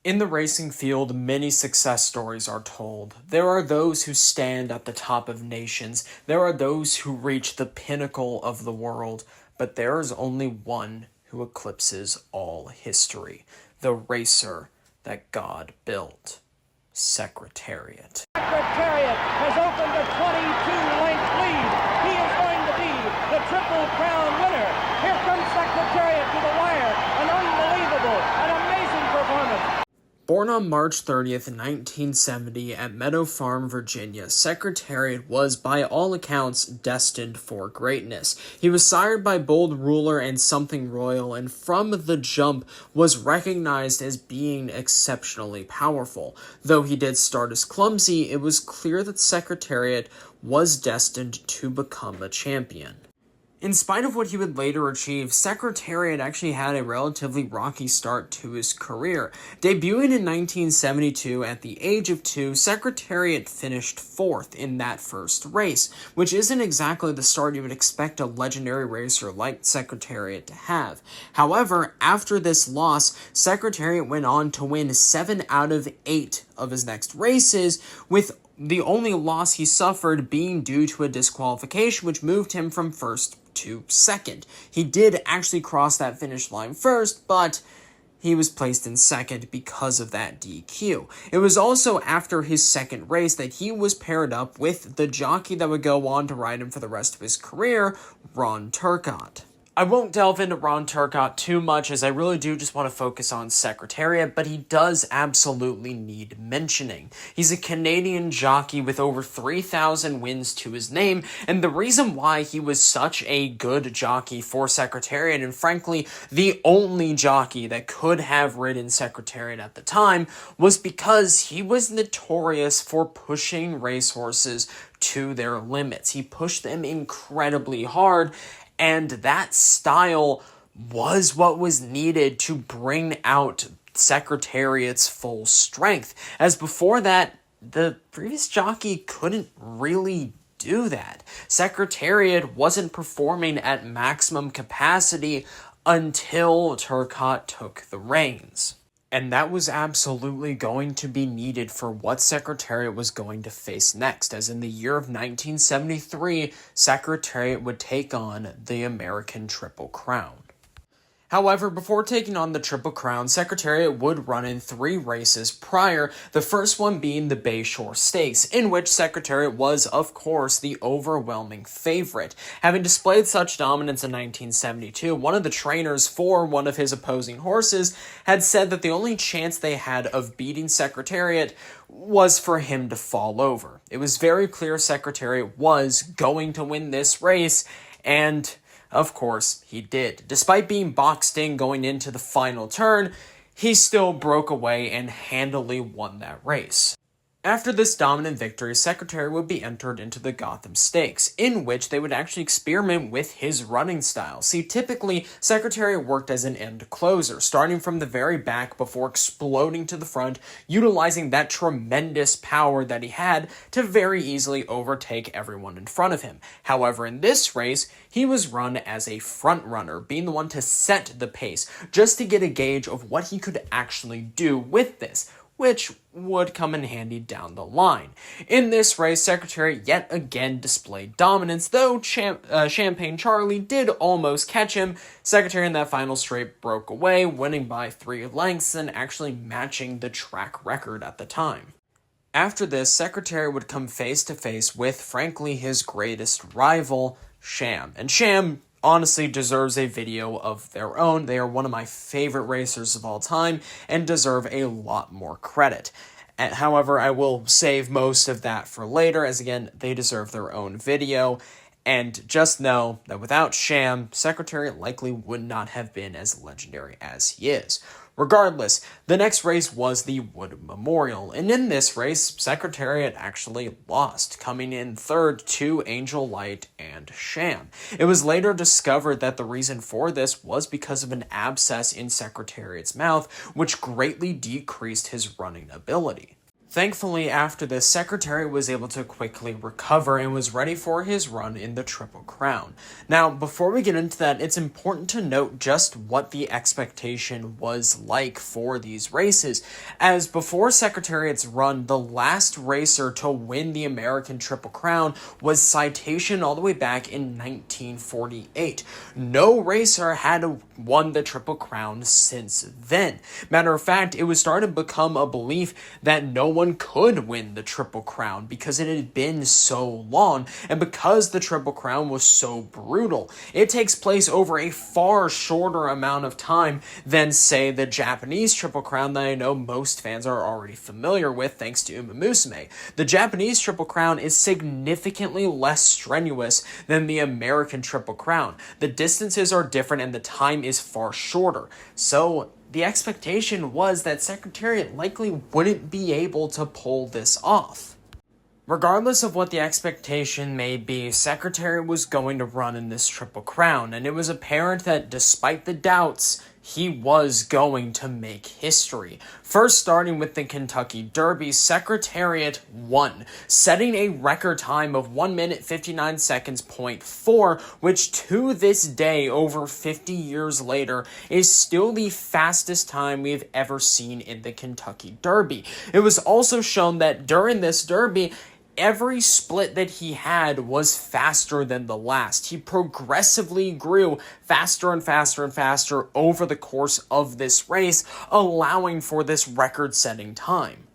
In the racing field, many success stories are told. There are those who stand at the top of nations. There are those who reach the pinnacle of the world. But there is only one who eclipses all history. The racer that God built. Secretariat. Secretariat has opened a 22-length lead. He is going to be the Triple Crown winner. Here comes Secretariat to the wire. An unbelievable, an amazing performance. Born on March 30th, 1970 at Meadow Farm, Virginia, Secretariat was, by all accounts, destined for greatness. He was sired by Bold Ruler and Something Royal, and from the jump was recognized as being exceptionally powerful. Though he did start as clumsy, it was clear that Secretariat was destined to become a champion. In spite of what he would later achieve, Secretariat actually had a relatively rocky start to his career. Debuting in 1972 at the age of 2, Secretariat finished 4th in that first race, which isn't exactly the start you would expect a legendary racer like Secretariat to have. However, after this loss, Secretariat went on to win 7 out of 8 of his next races, with the only loss he suffered being due to a disqualification, which moved him from first to second. He did actually cross that finish line first, but he was placed in second because of that DQ. It was also after his second race that he was paired up with the jockey that would go on to ride him for the rest of his career, Ron Turcotte. I won't delve into Ron Turcotte too much, as I really do just want to focus on Secretariat, but he does absolutely need mentioning. He's a Canadian jockey with over 3,000 wins to his name, and the reason why he was such a good jockey for Secretariat, and frankly, the only jockey that could have ridden Secretariat at the time, was because he was notorious for pushing racehorses to their limits. He pushed them incredibly hard, and that style was what was needed to bring out Secretariat's full strength, as before that, the previous jockey couldn't really do that. Secretariat wasn't performing at maximum capacity until Turcotte took the reins. And that was absolutely going to be needed for what Secretariat was going to face next, as in the year of 1973, Secretariat would take on the American Triple Crown. However, before taking on the Triple Crown, Secretariat would run in 3 races prior, the first one being the Bayshore Stakes, in which Secretariat was, of course, the overwhelming favorite. Having displayed such dominance in 1972, one of the trainers for one of his opposing horses had said that the only chance they had of beating Secretariat was for him to fall over. It was very clear Secretariat was going to win this race, and of course, he did. Despite being boxed in going into the final turn, he still broke away and handily won that race. After this dominant victory, Secretariat would be entered into the Gotham Stakes, in which they would actually experiment with his running style. See, typically, Secretariat worked as an end closer, starting from the very back before exploding to the front, utilizing that tremendous power that he had to very easily overtake everyone in front of him. However, in this race, he was run as a front runner, being the one to set the pace, just to get a gauge of what he could actually do with this, which would come in handy down the line. In this race, Secretariat yet again displayed dominance, though Champagne Charlie did almost catch him. Secretariat in that final straight broke away, winning by 3 lengths and actually matching the track record at the time. After this, Secretariat would come face to face with, frankly, his greatest rival, Sham. And Sham honestly deserves a video of their own. They are one of my favorite racers of all time and deserve a lot more credit. However, I will save most of that for later, as again, they deserve their own video. And just know that without Sham, Secretariat likely would not have been as legendary as he is. Regardless, the next race was the Wood Memorial, and in this race, Secretariat actually lost, coming in 3rd to Angel Light and Sham. It was later discovered that the reason for this was because of an abscess in Secretariat's mouth, which greatly decreased his running ability. Thankfully, after this, Secretariat was able to quickly recover and was ready for his run in the Triple Crown. Now, before we get into that, it's important to note just what the expectation was like for these races, as before Secretariat's run, the last racer to win the American Triple Crown was Citation all the way back in 1948. No racer had won the Triple Crown since then. Matter of fact, it was starting to become a belief that no one could win the Triple Crown because it had been so long, and because the Triple Crown was so brutal. It takes place over a far shorter amount of time than, say, the Japanese Triple Crown that I know most fans are already familiar with thanks to Uma Musume. The Japanese Triple Crown is significantly less strenuous than the American Triple Crown. The distances are different and the time is far shorter. So the expectation was that Secretariat likely wouldn't be able to pull this off. Regardless of what the expectation may be, Secretariat was going to run in this Triple Crown, and it was apparent that despite the doubts, he was going to make history. First, starting with the Kentucky Derby, Secretariat won, setting a record time of 1 minute 59 seconds .4, which to this day, over 50 years later, is still the fastest time we've ever seen in the Kentucky Derby. It was also shown that during this Derby, every split that he had was faster than the last. He progressively grew faster and faster and faster over the course of this race, allowing for this record-setting time.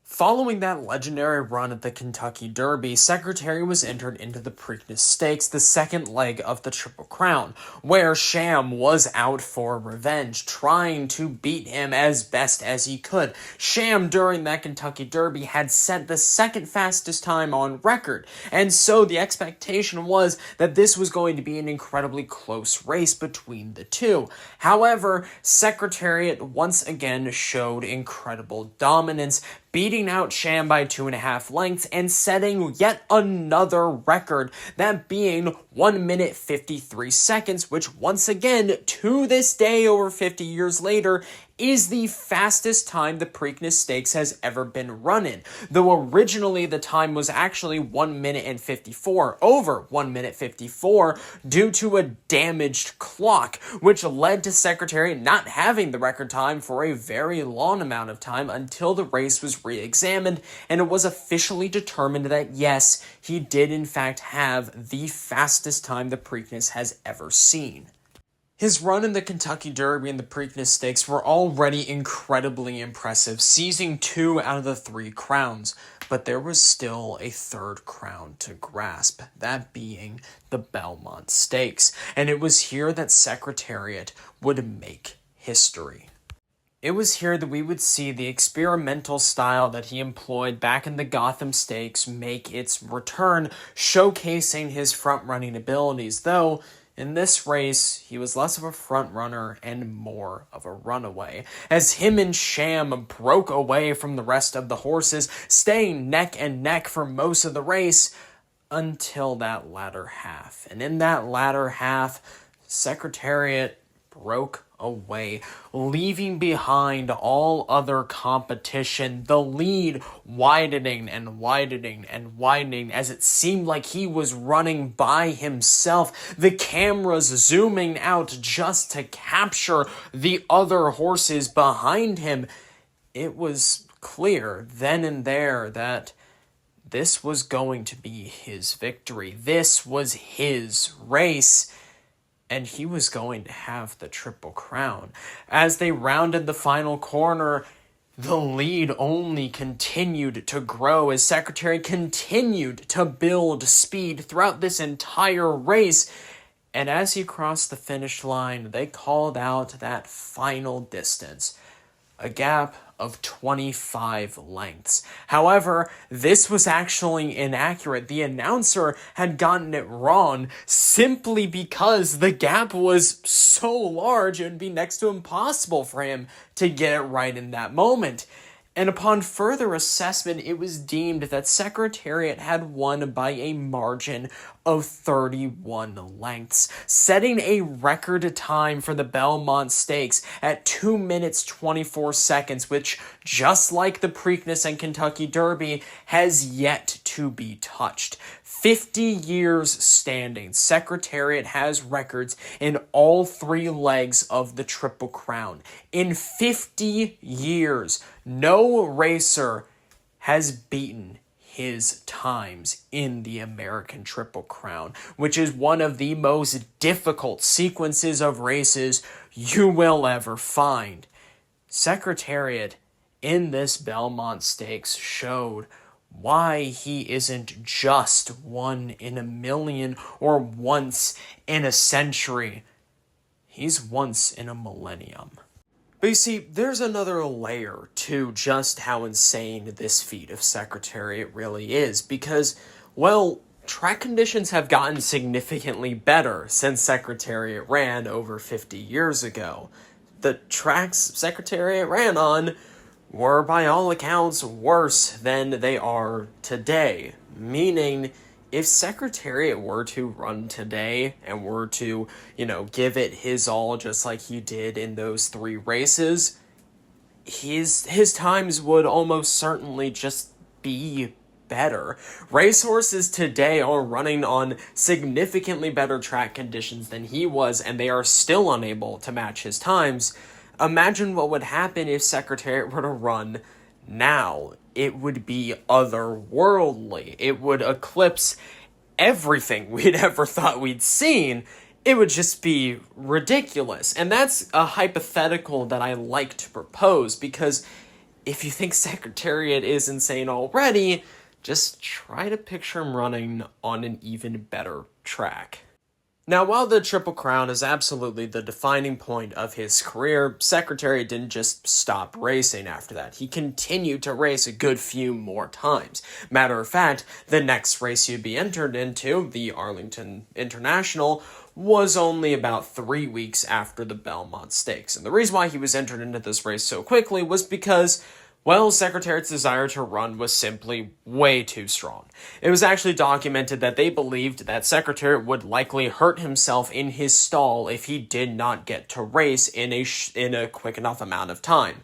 Following that legendary run at the Kentucky Derby, Secretariat was entered into the Preakness Stakes, the second leg of the Triple Crown, where Sham was out for revenge, trying to beat him as best as he could. Sham, during that Kentucky Derby, had set the second fastest time on record, and so the expectation was that this was going to be an incredibly close race between the two. However, Secretariat once again showed incredible dominance, beating out Sham by 2.5 lengths and setting yet another record, that being 1 minute 53 seconds, which once again, to this day, over 50 years later, is the fastest time the Preakness Stakes has ever been run in. Though originally the time was actually 1 minute and 54, over 1 minute 54, due to a damaged clock, which led to Secretariat not having the record time for a very long amount of time until the race was re-examined, and it was officially determined that yes, he did in fact have the fastest time the Preakness has ever seen. His run in the Kentucky Derby and the Preakness Stakes were already incredibly impressive, seizing 2 out of the 3 crowns, but there was still a third crown to grasp, that being the Belmont Stakes, and it was here that Secretariat would make history. It was here that we would see the experimental style that he employed back in the Gotham Stakes make its return, showcasing his front-running abilities, though in this race, he was less of a front-runner and more of a runaway, as him and Sham broke away from the rest of the horses, staying neck and neck for most of the race until that latter half. And in that latter half, Secretariat broke away, leaving behind all other competition, the lead widening and widening and widening as it seemed like he was running by himself, the cameras zooming out just to capture the other horses behind him. It was clear then and there that this was going to be his victory. This was his race, and he was going to have the Triple Crown. As they rounded the final corner, the lead only continued to grow as Secretariat continued to build speed throughout this entire race. And as he crossed the finish line, they called out that final distance, a gap of 25 lengths. However, this was actually inaccurate. The announcer had gotten it wrong simply because the gap was so large it would be next to impossible for him to get it right in that moment. And upon further assessment, it was deemed that Secretariat had won by a margin of 31 lengths, setting a record time for the Belmont Stakes at 2 minutes 24 seconds, which, just like the Preakness and Kentucky Derby, has yet to be touched. 50 years standing, Secretariat has records in all 3 legs of the Triple Crown. In 50 years, no racer has beaten his times in the American Triple Crown, which is one of the most difficult sequences of races you will ever find. Secretariat in this Belmont Stakes showed why he isn't just one in a million or once in a century. He's once in a millennium. But you see, there's another layer to just how insane this feat of Secretariat really is, because, well, track conditions have gotten significantly better since Secretariat ran over 50 years ago. The tracks Secretariat ran on were, by all accounts, worse than they are today. Meaning, if Secretariat were to run today and were to, give it his all just like he did in those 3 races, his times would almost certainly just be better. Racehorses today are running on significantly better track conditions than he was, and they are still unable to match his times. Imagine what would happen if Secretariat were to run now. It would be otherworldly. It would eclipse everything we'd ever thought we'd seen. It would just be ridiculous. And that's a hypothetical that I like to propose, because if you think Secretariat is insane already, just try to picture him running on an even better track. Now, while the Triple Crown is absolutely the defining point of his career, Secretariat didn't just stop racing after that. He continued to race a good few more times. Matter of fact, the next race he'd be entered into, the Arlington International, was only about 3 weeks after the Belmont Stakes. And the reason why he was entered into this race so quickly was because, well, Secretariat's desire to run was simply way too strong. It was actually documented that they believed that Secretariat would likely hurt himself in his stall if he did not get to race in a quick enough amount of time.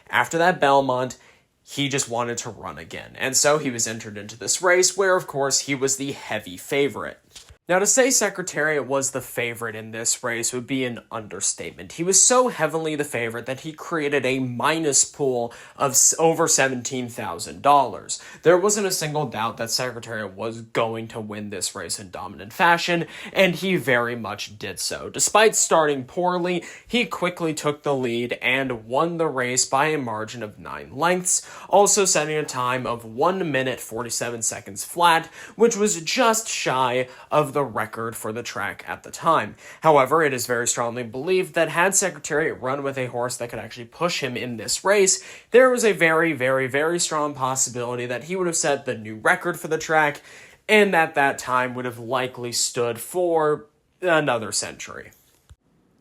After that Belmont, he just wanted to run again, and so he was entered into this race where, of course, he was the heavy favorite. Now, to say Secretariat was the favorite in this race would be an understatement. He was so heavily the favorite that he created a minus pool of over $17,000. There wasn't a single doubt that Secretariat was going to win this race in dominant fashion, and he very much did so. Despite starting poorly, he quickly took the lead and won the race by a margin of 9 lengths, also setting a time of 1 minute 47 seconds flat, which was just shy of the record for the track at the time. However, it is very strongly believed that had Secretariat run with a horse that could actually push him in this race, there was a very, very, very strong possibility that he would have set the new record for the track, and at that time would have likely stood for another century.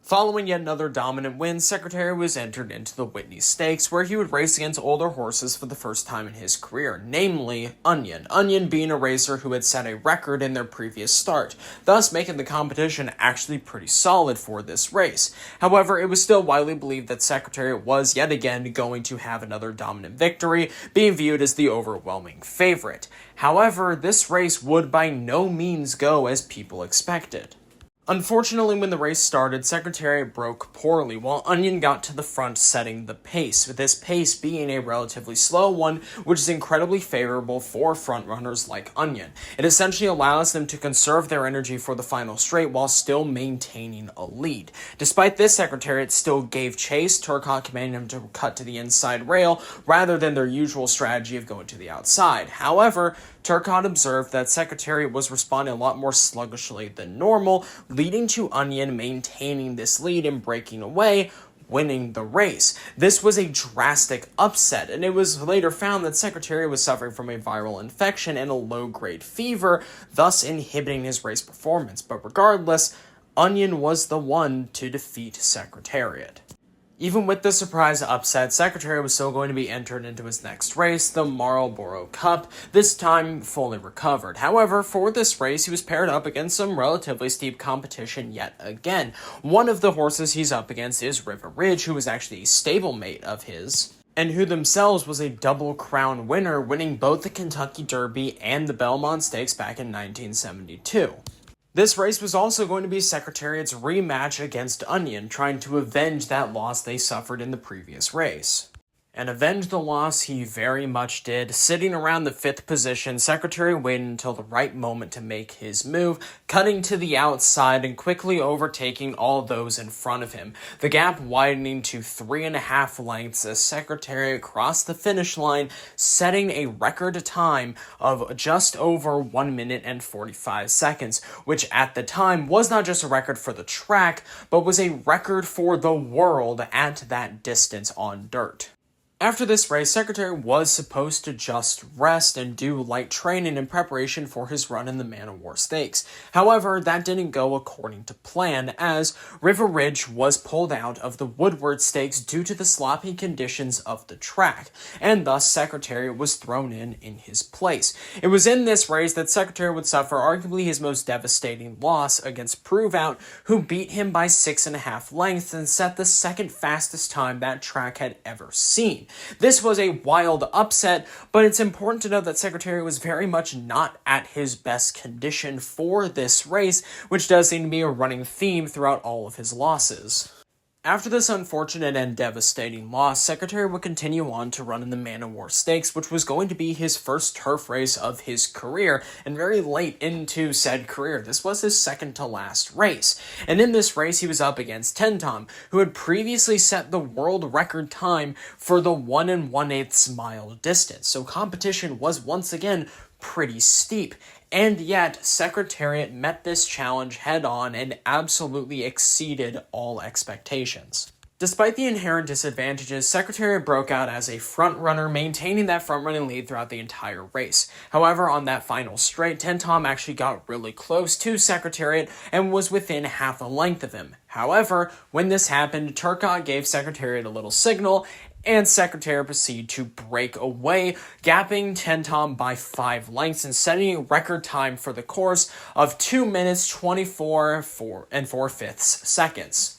Following yet another dominant win, Secretariat was entered into the Whitney Stakes, where he would race against older horses for the first time in his career, namely Onion. Onion being a racer who had set a record in their previous start, thus making the competition actually pretty solid for this race. However, it was still widely believed that Secretariat was yet again going to have another dominant victory, being viewed as the overwhelming favorite. However, this race would by no means go as people expected. Unfortunately, when the race started, Secretariat broke poorly, while Onion got to the front setting the pace, with this pace being a relatively slow one, which is incredibly favorable for frontrunners like Onion. It essentially allows them to conserve their energy for the final straight while still maintaining a lead. Despite this, Secretariat still gave chase, Turcotte commanding him to cut to the inside rail, rather than their usual strategy of going to the outside. However, Turcotte observed that Secretariat was responding a lot more sluggishly than normal, leading to Onion maintaining this lead and breaking away, winning the race. This was a drastic upset, and it was later found that Secretariat was suffering from a viral infection and a low-grade fever, thus inhibiting his race performance. But regardless, Onion was the one to defeat Secretariat. Even with the surprise upset, Secretariat was still going to be entered into his next race, the Marlborough Cup, this time fully recovered. However, for this race, he was paired up against some relatively steep competition yet again. One of the horses he's up against is River Ridge, who was actually a stablemate of his, and who themselves was a Double Crown winner, winning both the Kentucky Derby and the Belmont Stakes back in 1972. This race was also going to be Secretariat's rematch against Onion, trying to avenge that loss they suffered in the previous race. And avenge the loss he very much did. Sitting around the 5th position, Secretariat waited until the right moment to make his move, cutting to the outside and quickly overtaking all those in front of him. The gap widening to 3.5 lengths as Secretariat crossed the finish line, setting a record time of just over 1 minute and 45 seconds, which at the time was not just a record for the track, but was a record for the world at that distance on dirt. After this race, Secretariat was supposed to just rest and do light training in preparation for his run in the Man o' War Stakes. However, that didn't go according to plan, as River Ridge was pulled out of the Woodward Stakes due to the sloppy conditions of the track, and thus Secretariat was thrown in his place. It was in this race that Secretariat would suffer arguably his most devastating loss against Prove Out, who beat him by 6.5 lengths and set the second fastest time that track had ever seen. This was a wild upset, but it's important to note that Secretariat was very much not at his best condition for this race, which does seem to be a running theme throughout all of his losses. After this unfortunate and devastating loss, Secretariat would continue on to run in the Man o' War Stakes, which was going to be his first turf race of his career, and very late into said career. This was his second to last race, and in this race he was up against Ten Tom, who had previously set the world record time for the 1 1/8 mile distance, so competition was once again pretty steep. And yet, Secretariat met this challenge head-on and absolutely exceeded all expectations. Despite the inherent disadvantages, Secretariat broke out as a front-runner, maintaining that front-running lead throughout the entire race. However, on that final straight, Ten Tom actually got really close to Secretariat and was within half a length of him. However, when this happened, Turcotte gave Secretariat a little signal, and Secretariat proceeded to break away, gapping Ten Tom by 5 lengths and setting a record time for the course of 2 minutes 24 4/5 seconds.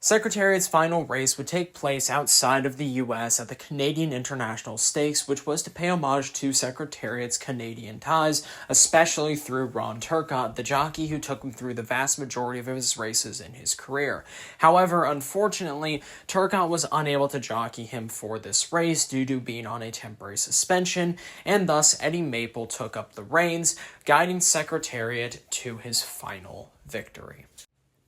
Secretariat's final race would take place outside of the US at the Canadian International Stakes, which was to pay homage to Secretariat's Canadian ties, especially through Ron Turcotte, the jockey who took him through the vast majority of his races in his career. However, unfortunately, Turcotte was unable to jockey him for this race due to being on a temporary suspension, and thus Eddie Maple took up the reins, guiding Secretariat to his final victory.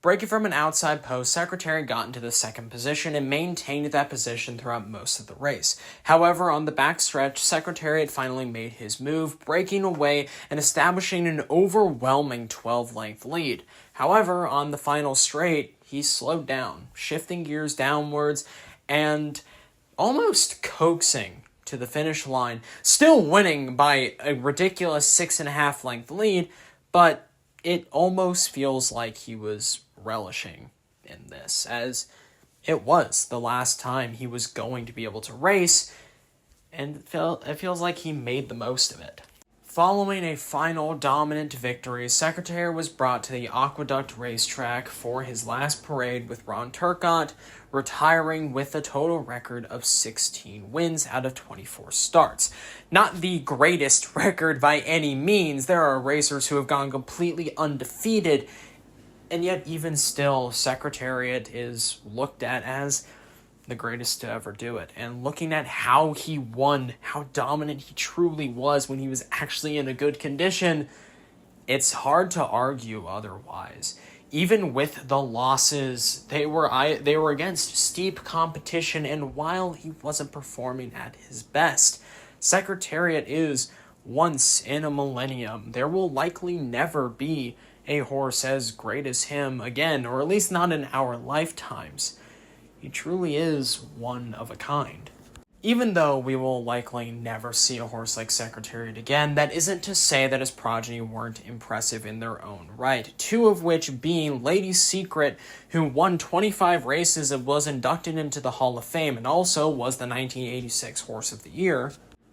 Breaking from an outside post, Secretariat got into the second position and maintained that position throughout most of the race. However, on the backstretch, Secretariat finally made his move, breaking away and establishing an overwhelming 12-length lead. However, on the final straight, he slowed down, shifting gears downwards and almost coaxing to the finish line, still winning by a ridiculous 6.5 length lead, but it almost feels like he was relishing in this, as it was the last time he was going to be able to race, and it feels like he made the most of it. Following a final dominant victory, Secretariat was brought to the Aqueduct racetrack for his last parade with Ron Turcotte, retiring with a total record of 16 wins out of 24 starts. Not the greatest record by any means. There are racers who have gone completely undefeated, and yet even still, Secretariat is looked at as the greatest to ever do it. And looking at how he won, how dominant he truly was when he was actually in a good condition, it's hard to argue otherwise. Even with the losses, they were against steep competition, and while he wasn't performing at his best, Secretariat is once in a millennium. There will likely never be a horse as great as him again, or at least not in our lifetimes. He truly is one of a kind. Even though we will likely never see a horse like Secretariat again, that isn't to say that his progeny weren't impressive in their own right, two of which being Lady Secret, who won 25 races and was inducted into the Hall of Fame and also was the 1986 Horse of the Year.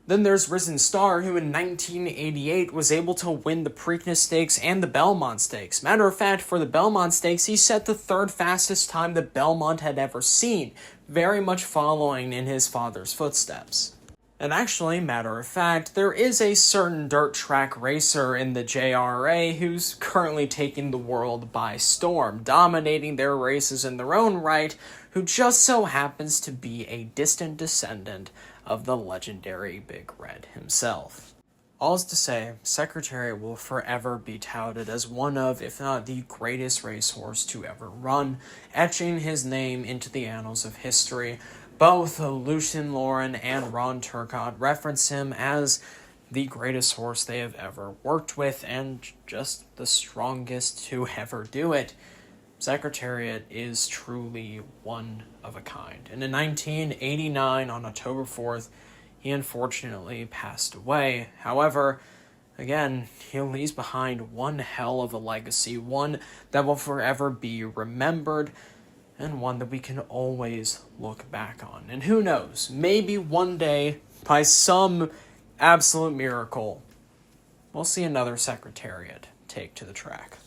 Then there's Risen Star, who in 1988 was able to win the Preakness Stakes and the Belmont Stakes. Matter of fact, for the Belmont Stakes, he set the third fastest time that Belmont had ever seen, very much following in his father's footsteps. And actually, matter of fact, there is a certain dirt track racer in the JRA who's currently taking the world by storm, dominating their races in their own right, who just so happens to be a distant descendant of the legendary Big Red himself. All's to say, Secretariat will forever be touted as one of, if not the greatest racehorse to ever run, etching his name into the annals of history. Both Lucien Lauren and Ron Turcotte reference him as the greatest horse they have ever worked with and just the strongest to ever do it. Secretariat is truly one of a kind. And in 1989, on October 4th, he unfortunately passed away. However, again, he leaves behind one hell of a legacy, one that will forever be remembered, and one that we can always look back on. And who knows, maybe one day, by some absolute miracle, we'll see another Secretariat take to the track.